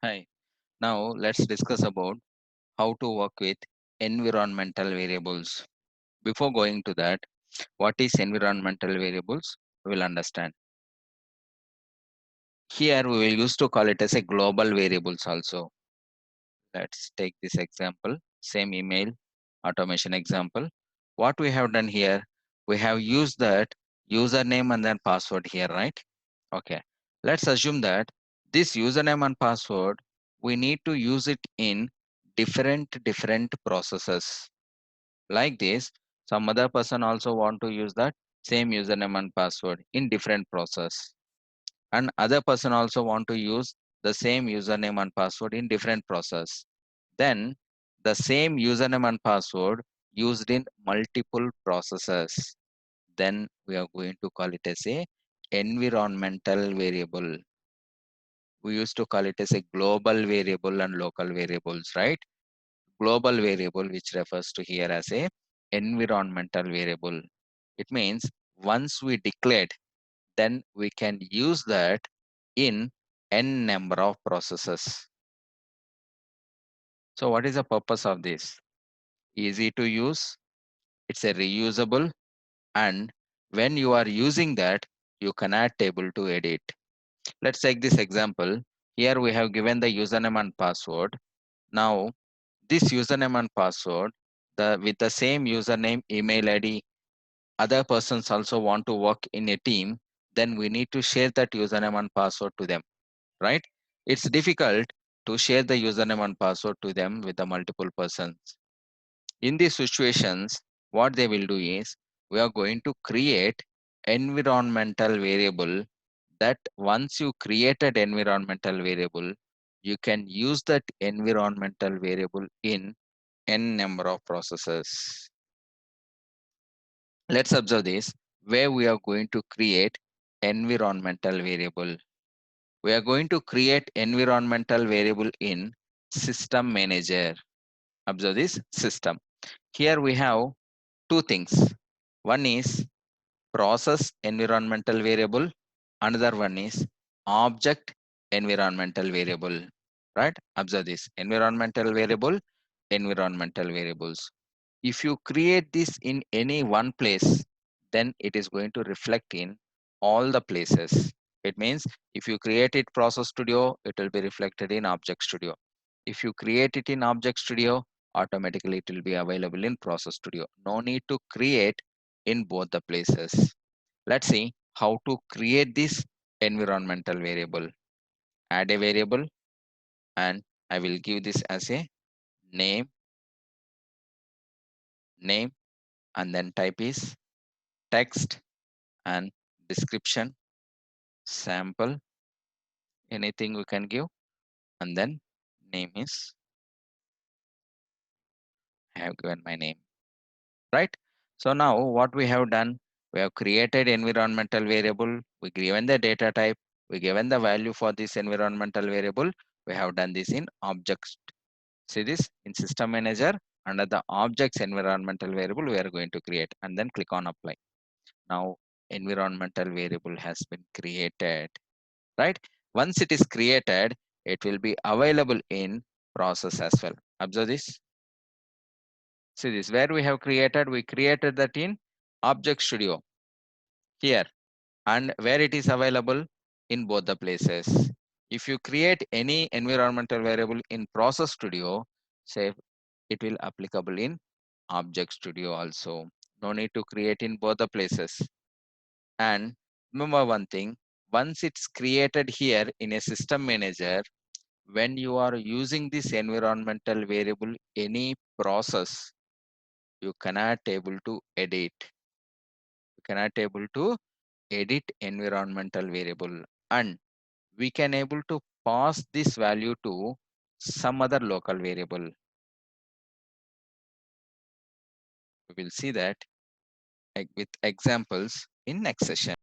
Hi. Now let's discuss about how to work with environmental variables. Before going to that, what is environmental variables? We will understand. Here we will use to call it as a global variables also. Let's take this example, same email automation example. What we have done here, we have used that username and then password here, right? Okay. Let's assume that this username and password, we need to use it in different processes. Like this, some other person also want to use that same username and password in different process. And other person also want to use the same username and password in different process. Then the same username and password used in multiple processes. Then we are going to call it as a environmental variable. We used to call it as a global variable and local variables, right? Global variable, which refers to here as a environmental variable. It means once we declared, then we can use that in n number of processes. So what is the purpose of this? Easy to use, it's a reusable, and when you are using that, you cannot able to edit. Let's take this example. Here we have given the username and password. Now this username and password, with the same username, email ID, other persons also want to work in a team, then we need to share that username and password to them, right? It's difficult to share the username and password to them with the multiple persons. In these situations, what they will do is we are going to create environmental variable that once you created environmental variable, you can use that environmental variable in n number of processes. Let's observe this where we are going to create environmental variable. We are going to create environmental variable in system manager. Observe this system. Here we have two things. One is process environmental variable. Another one is object environmental variable. Right? Observe this environmental variable, environmental variables. If you create this in any one place, then it is going to reflect in all the places. It means if you create it process studio, it will be reflected in object studio. If you create it in object studio, automatically it will be available in process studio. No need to create in both the places. Let's see how to create this environmental variable. Add a variable, and I will give this as a name, name, and then type is text and description, sample, anything we can give, and then name is, I have given my name, right? So now what we have done, we have created environmental variable, we given the data type, we given the value for this environmental variable, we have done this in objects. See this in system manager, under the objects environmental variable we are going to create, and then click on apply. Now environmental variable has been created, right? Once it is created, it will be available in process as well. Observe this. See this, where we have created, we created that in object studio here, and where it is available in both the places. If you create any environmental variable in process studio, say it will applicable in object studio also. No need to create in both the places. And remember one thing, once it's created here in a system manager, when you are using this environmental variable any process, you cannot able to edit. You cannot able to edit environmental variable, and we can able to pass this value to some other local variable. We will see that with examples in next session.